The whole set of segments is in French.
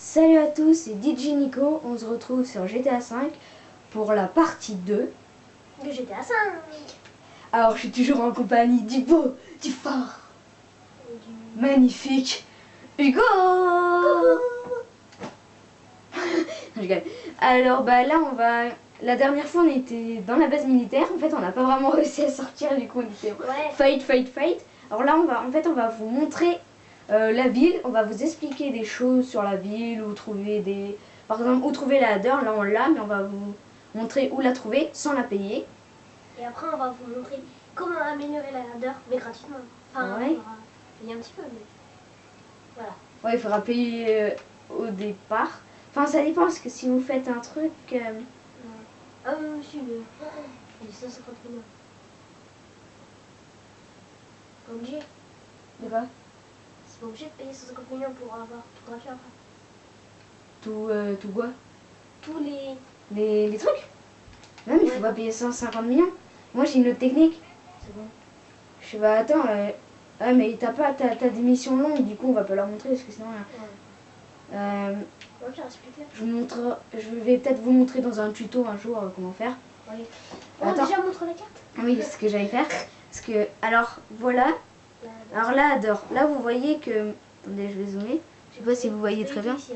Salut à tous, c'est DJ Nico, on se retrouve sur GTA V pour la partie 2 de GTA 5. Alors je suis toujours en compagnie du beau, du fort, magnifique Hugo. Je rigole. Alors bah là on va... La dernière fois on était dans la base militaire, en fait on n'a pas vraiment réussi à sortir, du coup on était fight. Alors là on va vous montrer la ville, on va vous expliquer des choses sur la ville, où trouver des... Par exemple, où trouver la ladder, là on l'a, mais on va vous montrer où la trouver sans la payer. Et après on va vous montrer comment améliorer la ladder, mais gratuitement. Enfin, Ouais. on va payer un petit peu, mais voilà. Ouais, il faudra payer au départ. Enfin, ça dépend, parce que si vous faites un truc... Ah oui, monsieur, mais... Il est 150 millions. Pas obligé. De quoi? C'est pas obligé de payer 150 millions pour avoir tout gratuit après. Tout quoi? Tous les... Les trucs? Non, mais il faut pas payer 150 millions. Moi, j'ai une autre technique. C'est bon. Je sais pas, attends... Ah, mais t'as des missions longues, du coup, on va pas leur montrer, parce que sinon... Ouais, j'ai expliqué. Je vais peut-être vous montrer dans un tuto un jour comment faire. Oui. On Attends. déjà montré la carte? Oui, c'est ce que j'allais faire. Parce que, alors, voilà. Alors là, adore. Là, vous voyez que... Attendez, je vais zoomer. Je sais pas si vous voyez très bien. Ici,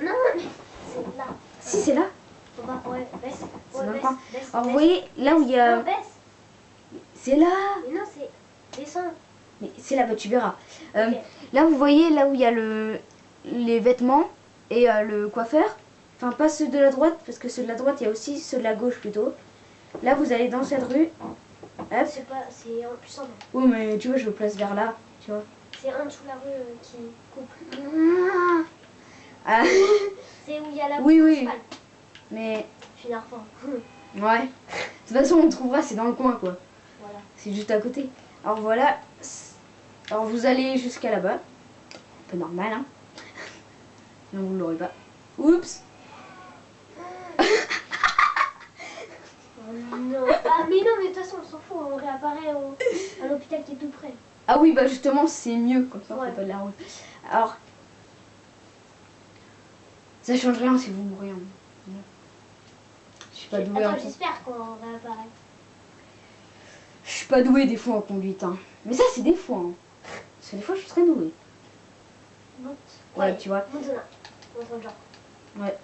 non, mais c'est là. Si, c'est là. Ouais, baisse. C'est Ouais, dans le baisse, coin. baisse, Alors, vous baisse. voyez, là où il y a... Non, baisse. C'est là. Mais non, c'est... Descends. Mais c'est là, bah, tu verras. Ok. Là, vous voyez, là où il y a les vêtements et le coiffeur. Enfin, pas ceux de la droite, parce que ceux de la droite, il y a aussi ceux de la gauche plutôt. Là, vous allez dans cette rue. Hop. C'est pas... C'est en plus en bas. Oui, mais tu vois, je le place vers là. Tu vois. C'est en dessous de la rue qui coupe. Ah. C'est où il y a la Oui, route oui. principale. Mais... Finir fort. Ouais. De toute façon, on trouvera, c'est dans le coin, quoi. Voilà. C'est juste à côté. Alors voilà. Alors vous allez jusqu'à là-bas. Un peu normal, hein. Sinon vous ne l'aurez pas. Oups. Non. Ah, mais non, mais de toute façon, on s'en fout. On réapparaît à l'hôpital qui est tout près. Ah oui, bah justement, c'est mieux. Comme ça, on Ouais. fait pas de la route. Alors. Ça change rien si vous mourrez. Je suis pas douée en Attends, j'espère qu'on réapparaît. Je suis pas douée des fois en conduite, hein. Mais ça, c'est des fois, hein. Parce que des fois, je suis très douée. Monte. Ouais, tu vois. Monte là. Monte le genre. Ouais.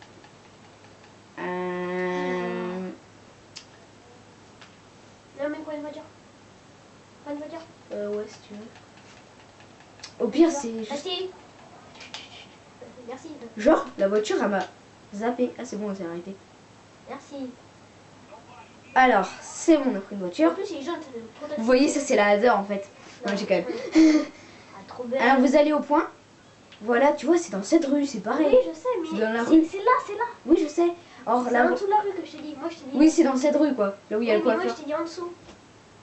Non, mais quoi, une voiture? Pas une voiture? Ouais, si tu veux. Au pire, c'est juste... Merci. Merci. Genre, la voiture, elle m'a zappé. Ah, c'est bon, elle s'est arrêtée. Merci. Alors, c'est bon, on a pris une En voiture. plus, les gens, ça donne trop Vous voyez, ça, c'est la ladder, en fait. Non, j'ai quand même. Ah, trop belle. Alors, vous allez au point. Voilà, tu vois, c'est dans cette rue, c'est pareil. Oui, je sais, mais C'est dans la rue. c'est là. Oui, je sais. Or, C'est là... en dessous de la rue que je t'ai dit. Moi, je t'ai dit. Oui, c'est dans cette rue, quoi. Là où il y a Oui, le mais moi, coiffeur. je t'ai dit en dessous.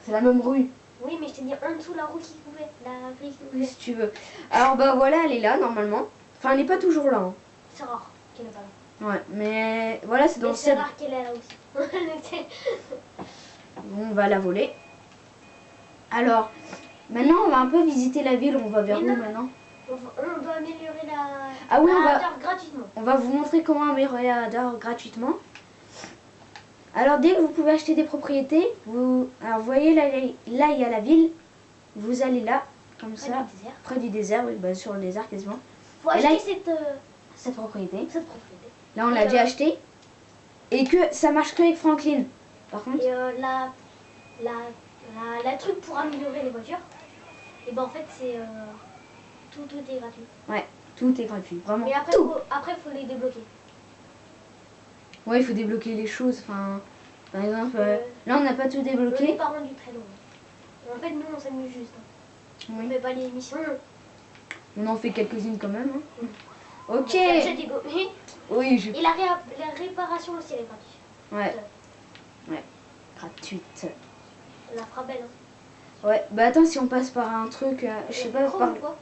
C'est la même rue. Oui, mais je t'ai dit en dessous la roue qui coupait. La grille qui Oui, coupait. si tu veux. Alors, bah voilà, elle est là, normalement. Enfin, elle n'est pas toujours là. Hein. C'est rare qu'elle est pas là. Ouais, mais voilà, c'est dans Mais c'est cette... rare qu'elle est là aussi. Bon, on va la voler. Alors, maintenant, on va un peu visiter la ville. On va vers où Mais non. maintenant? On doit améliorer la... Ah oui, la on va- hauteur gratuitement. On va vous montrer comment améliorer la ladder gratuitement. Alors dès que vous pouvez acheter des propriétés, alors vous voyez là il y a la ville, vous allez là, comme Près ça, du désert. près du désert, oui, bah, sur le désert quasiment. Faut Et là, acheter cette propriété. cette propriété. Là on l'a déjà acheté. Et que ça marche que avec Franklin. Par contre, Et la truc pour améliorer les voitures, et ben en fait c'est tout est gratuit. ouais, tout est gratuit, vraiment Mais après tout. faut les débloquer. Ouais, il faut débloquer les choses, enfin, par exemple, là on n'a pas tout On n'est débloqué. pas rendu très loin. En fait nous on s'amuse juste. Hein. On Oui. fait pas les missions. On en fait quelques-unes quand même. Hein. Ok. On achète des gommes. Oui, je... Et la réparation aussi elle est gratuite. Ouais. Ouais, gratuite. On la fera belle. Hein. Ouais, bah attends, si on passe par un truc, je sais pas, Chrome ou quoi?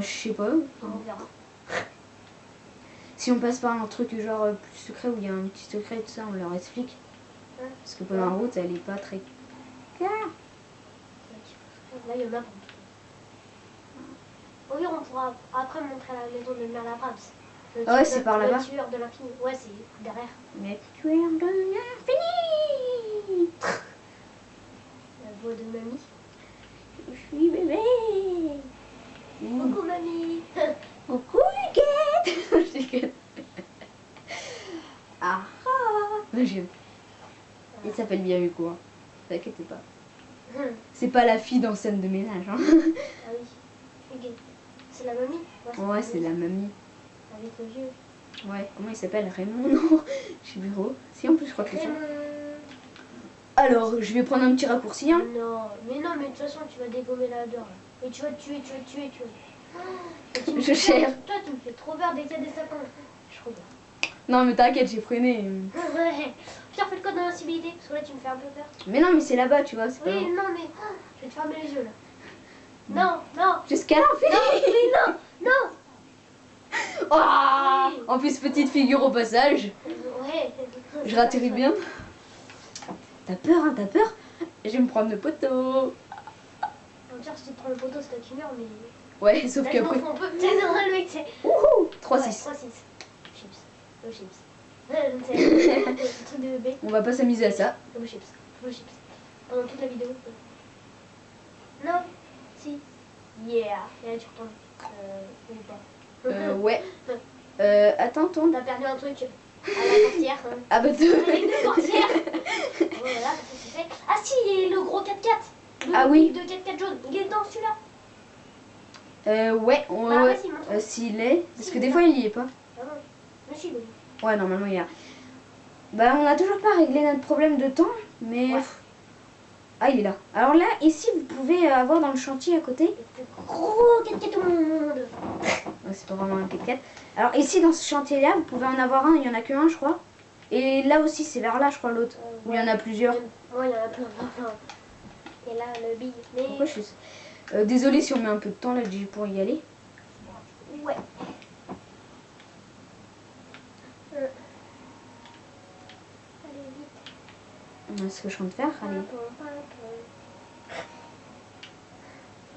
je sais pas. On verra. Si on passe par un truc genre plus secret où il y a un petit secret et tout ça, on leur explique. Ouais. Parce que pendant la route, elle est pas très claire. Là il y en a. Oui, on pourra après montrer la maison de Merlabrams. Ah ouais, c'est par là-bas. Le tueur de l'infini. Ouais, c'est derrière. Mais tueur de l'infini. La voix de mamie. Je suis bébé. Coucou mamie. Coucou Huguette. Ah ah. J'aime. Il s'appelle bien Hugo. Hein. T'inquiète pas. C'est pas la fille dans scène de ménage. Hein. Ah oui. Huguette. C'est la mamie. Ouais, c'est la mamie. Avec le vieux. Ouais, comment il s'appelle? Raymond? Non, je suis bureau. Si, en plus, je crois que c'est ça. Raymond. Alors, je vais prendre un petit raccourci. Hein. Non, mais de toute façon, tu vas dégommer la dehors. Et tu vas te tuer. Je cherche. Toi, tu me fais trop peur dès qu'il y a des sapins. Je regarde. Non, mais t'inquiète, j'ai freiné. Ouais. Putain, fais le code d'invincibilité, parce que là, tu me fais un peu peur. Mais non, mais c'est là-bas, tu vois. Oui, non, mais je vais te fermer les yeux, là. Non. Jusqu'à l'infini. Non, mais non. Oh Oui. En plus, petite figure au passage. Ouais. Je ratterris bien. T'as peur, hein, t'as peur? Je vais me prendre le poteau. On dirait que si tu prends le poteau, c'est toi qui meurs, mais... Ouais, sauf là, qu'après... on peut... C'est normal, mec, c'est... Wouhou 3-6. 3-6. Chips. No chips. C'est le truc de bébé. On va pas s'amuser à ça. No chips. Pendant toute la vidéo. Non. Si. Yeah. Et là, tu retournes. Ou pas. Ouais. Attends, tourne. T'as perdu un truc à la portière. Hein. Ah bah Les deux portières. Voilà, ça c'est fait. Ah si, il est le gros 4x4. Ah oui. De 4x4 jaune. Il est dans celui-là. Ouais. Bah, vas-y, montre. S'il est... Parce Si, que il des est fois, là. il y est pas. Ah non. Mais si, oui. Ouais, normalement, il y a... Bah, on a toujours pas réglé notre problème de temps, mais... Ouais. Ah, il est là. Alors là, ici, vous pouvez avoir dans le chantier à côté... Le plus gros 4x4 au monde. Ouais, c'est pas vraiment un 4x4. Alors ici, dans ce chantier-là, vous pouvez en avoir un, il y en a qu'un, je crois. Et là aussi, c'est vers là, je crois, l'autre. Où il y en a plusieurs. Ouais, il y en a plein. Et là, le big. Mais... Pourquoi je suis... désolée si on met un peu de temps là pour y aller. Ouais. Allez, vite. C'est ce que je compte faire, allez.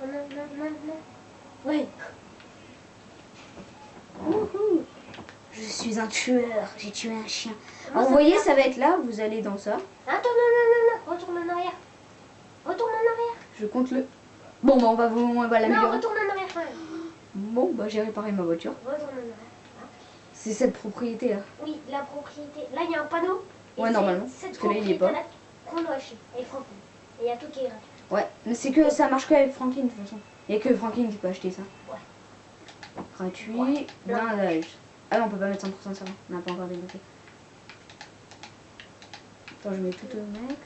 Oh, non. Ouais. Wouhou. Je suis un tueur, j'ai tué un chien. Alors vous voyez, ça va être là, vous allez dans ça. Attends, non. Retourne en arrière. Je compte le... Bon, bah on va Non, l'améliorer. retourne en arrière quand même. Bon, bah j'ai réparé ma voiture. Retourne en arrière. C'est cette propriété là. Oui, la propriété. Là, il y a un panneau. Et Ouais, c'est normalement. Cette Parce que là, il y est pas. propriété-là qu'on doit acheter. Et Franklin. Et il y a tout qui est gratuit. Ouais, mais c'est que ça marche que avec Franklin de toute façon. Il n'y a que Franklin qui peut acheter ça. Ouais. Gratuit, Ouais. blindage. Ah non, on peut pas mettre 100% ça va. On n'a pas encore débloqué. Attends, je mets tout au max.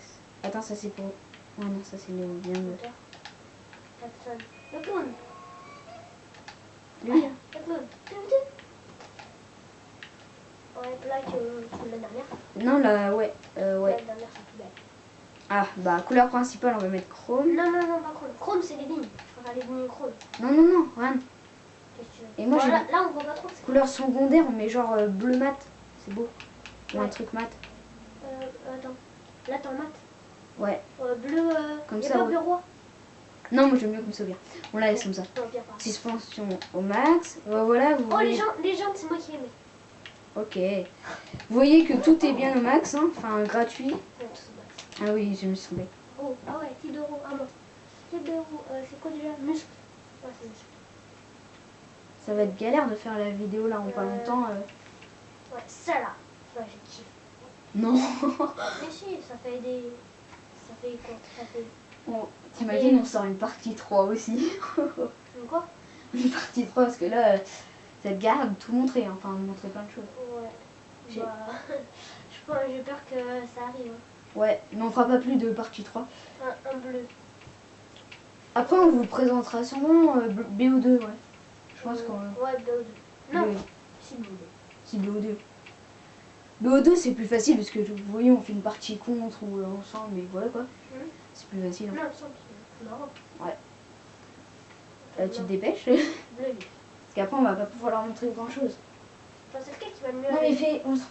Attends, ça c'est pour... Ouais, non, ça c'est le bien de... Personne. Le clown. Lui, là. Le clown. Ouais, plaque la dernière. Non, là, ouais. Ouais. La dernière, c'est plus belle. Ah, bah, couleur principale, on va mettre chrome. Non, pas chrome. Chrome, c'est les lignes. Je préfère les lignes chrome. Non, rien. Qu'est-ce que tu veux? Et moi, Bon, j'ai... là, on voit pas trop. Couleur secondaire, on met genre bleu mat. C'est beau. Ou un Ouais. truc mat. Attends. Là, t'en mat. Ouais. Bleu. Comme y a ça, pas ouais. bleu roi. Non, moi j'aime mieux comme ça bien. On la laisse comme ça. Non, bien pas. Suspension au max. Voilà, vous Oh, voyez... les gens, c'est moi qui les mets. Ok. Vous voyez que tout est bien au max, hein. Enfin, gratuit. Ouais, tout ça. Ah oui, je me suis trompée. Oh, ah ouais, Tidoro, ah bon. Tidoro, c'est quoi déjà? Muscle. Ouais, c'est muscle. Ça va être galère de faire la vidéo là en pas longtemps. Ouais, ça là. Ouais, j'ai kiffé. Non. Mais si, ça fait des... Ça fait quoi? Ça fait... Bon, t'imagines, on sort une partie 3 aussi. Quoi? Une partie 3 parce que là, cette galère de tout montrer. Hein. Enfin, montrer plein de choses. Ouais. Bah, j'ai peur que ça arrive. Hein. Ouais, mais on fera pas plus de partie 3. Un bleu. Après, on vous présentera sûrement BO2, ouais. Je pense qu'on... Ouais, BO2. Non, c'est BO2. Si, BO2. BO2, c'est plus facile parce que vous voyez, on fait une partie contre ou ensemble, mais voilà quoi. C'est plus facile. Hein. Non, c'est marrant. Ouais. Tu te dépêches. Bleu. Parce qu'après, on va pas pouvoir leur montrer grand chose. Enfin, c'est lequel qui va le mieux? Non, mais fait. Ok,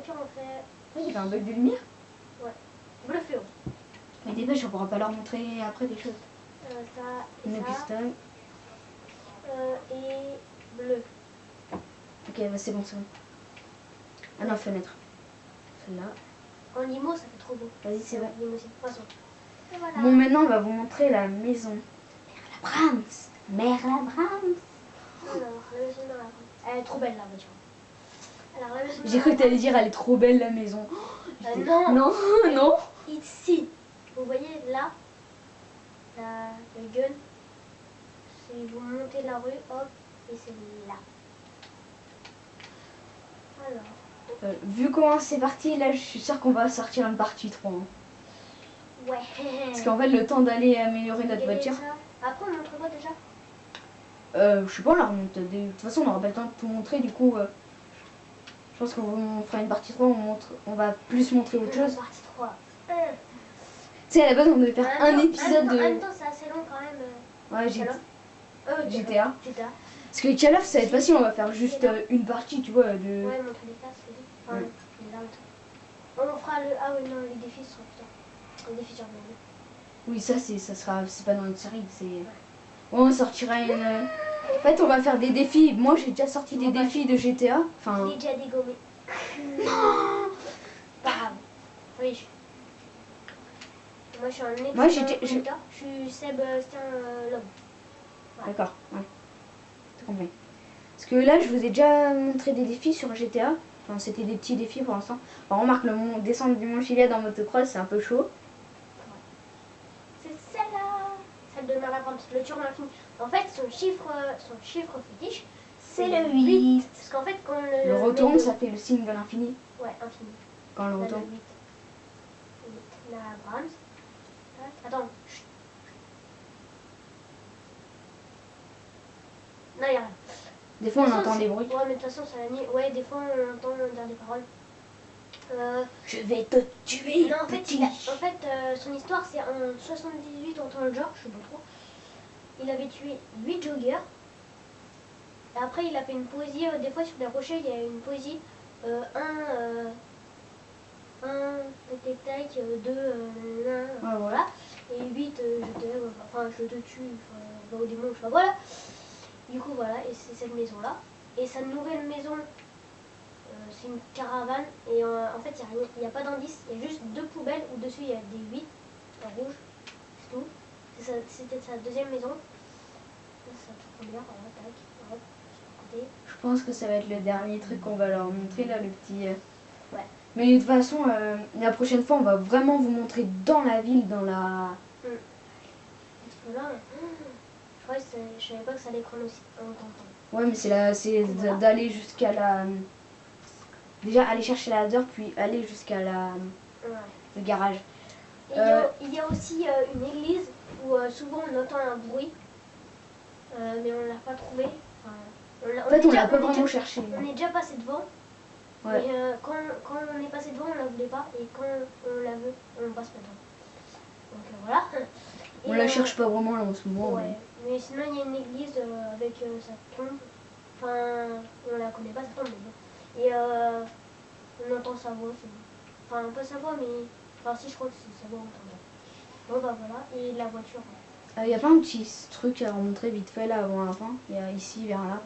on fait. Oui, il y a un bug de lumière. Ouais. Bleu fluo. Mais dépêche, on pourra pas leur montrer après des choses. Ça. Une Et ça. pistole. et bleu. Ok, bah c'est bon, c'est bon. Ah non, fenêtre. Celle-là. En limo, ça fait trop beau. Vas-y, c'est bon. Limousine. Poisson. Et voilà. Bon, maintenant, on va vous montrer la maison. Merla Brahms. Merla Brahms. Alors, la maison dans la rue. Elle est trop belle, la voiture. Alors, la maison J'ai cru que t'allais dire, elle est trop belle, la maison. non. Non, non. Ici. Vous voyez, là, le gun. Si vous montez la rue, hop, et c'est là. Alors. Vu comment c'est parti, là, je suis sûre qu'on va sortir une partie 3. Hein. Ouais. Parce qu'en fait, le temps d'aller améliorer notre voiture. Après, on montre quoi déjà? Je sais pas, on la remonte. De toute façon, on n'aura pas le temps de tout montrer. Du coup, je pense qu'on fera une partie 3. On va plus montrer autre chose. Partie 3. Tu sais, à la base, on devait faire un épisode de. En même temps, c'est assez long quand même. Ouais, GTA. GTA. Parce que Call of, ça va être facile. On va faire juste une partie, tu vois. De... Ouais, montrer les classes, c'est dit. Enfin, les armes. On fera le. Ah oui, non, les défis seront plus tard. Les défis sur le. Oui, c'est pas dans notre série. C'est. On sortira une. En fait, on va faire des défis. Moi, j'ai déjà sorti des défis de GTA. Enfin. Je l'ai déjà dégommé. Non. Pas grave. Oui. Moi, je suis un excellent Moi, je suis Sébastien Lhomme. Ouais. D'accord, ouais. T'as compris. Parce que là, je vous ai déjà montré des défis sur GTA. Enfin, c'était des petits défis pour l'instant. Enfin, remarque, descendre du Mont Chiliad en motocross, c'est un peu chaud. C'est celle-là. Celle de Merla Brahms, le tueur infini. En fait, son chiffre fétiche, c'est le 8. Parce qu'en fait, quand le retourne, ça fait le signe de l'infini. Ouais, infini. Quand on le retourne. 8. Merla Brahms. Attends. Chut. Non, il n'y a rien. Des fois, on entend des bruits. Ouais, mais de toute façon, ça la nuit. Ouais, des fois, on entend dire des paroles. Je vais te tuer. Non, en fait, son histoire, c'est en 78 en temps de genre, je sais pas trop. Il avait tué 8 joggers. Et après, il a fait une poésie. Des fois, sur des rochers, il y a une poésie. Un, tac, tac, tac, 2, voilà. Et 8, je t'aime, enfin, je te tue, au démon, je sais pas, voilà. Du coup, voilà, et c'est cette maison-là. Et sa nouvelle maison, c'est une caravane. Et en fait, il n'y a pas d'indice. Il y a juste 2 poubelles où dessus il y a des 8 en rouge. C'est tout. C'était sa deuxième maison. Ça tourne bien, voilà, tac, hop, sur le côté. Je pense que ça va être le dernier truc qu'on va leur montrer, là, le petit... Ouais. Mais de toute façon, la prochaine fois, on va vraiment vous montrer dans la ville, dans la... Parce que là, je savais pas que ça allait prendre aussi longtemps. Ouais, mais c'est voilà. D'aller jusqu'à la... Déjà, aller chercher la heure, puis aller jusqu'à le garage. Et il y a aussi une église où souvent on entend un bruit, mais on l'a pas trouvé. Enfin, en fait, on l'a pas vraiment cherché. On est déjà passé devant. Ouais. Mais quand on est passé devant, on la voulait pas. Et quand on la veut, on passe pas devant. Donc voilà. On la cherche pas vraiment là en ce moment. Ouais. Mais sinon, il y a une église avec sa tombe. Enfin, on la connaît pas, sa tombe, mais bon. Et on entend sa voix. Enfin, pas sa voix, mais... Enfin, si, je crois que c'est sa voix, on entend. Bon, bah voilà. Et la voiture. Il y a pas un petit truc à montrer vite fait là avant la fin? Il y a ici, vers là.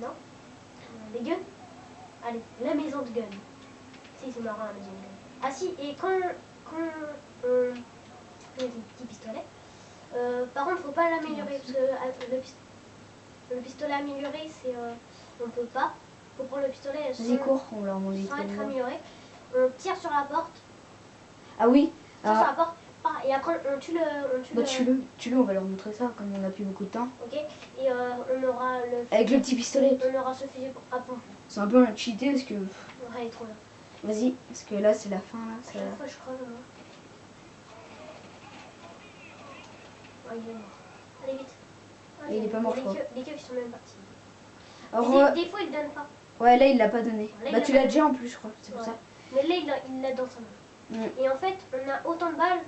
Non. Les guns. Allez, la maison de gun. Si, c'est marrant, la maison de gun. Ah si, et quand on a des petits pistolets, par contre, faut pas l'améliorer, parce que le pistolet amélioré, c'est... on peut pas. Faut prendre le pistolet sans être amélioré. On tire sur la porte. Ah oui. Sur la porte. Et après, on tue le... Tue-le, on va leur montrer ça, comme on n'a plus beaucoup de temps. Ok. Et on aura le... Avec le petit pistolet. On aura ce fusil à pompe. C'est un peu un cheaté, parce que... Ouais, il est trop bien. Vas-y, parce que là, c'est la fin, là. À chaque fois, je creve, moi. Ouais, il est mort. Allez, vite. Et il est pas mort, je crois. Les keufs, ils sont même partis. Alors, des fois, ils donnent pas. Ouais, là, il l'a pas donné. Là, bah, tu l'as déjà en plus, je crois. C'est pour ça. Mais là, il l'a dans sa main. Et en fait, on a autant de balles.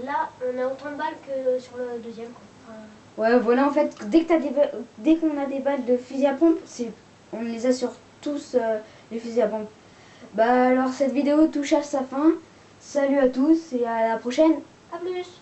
Là, on a autant de balles que sur le deuxième. Quoi. Ouais, voilà, en fait, dès qu'on a des balles de fusil à pompe, on les a sur tous les fusils à pompe. Bah, alors, cette vidéo touche à sa fin. Salut à tous et à la prochaine. A plus.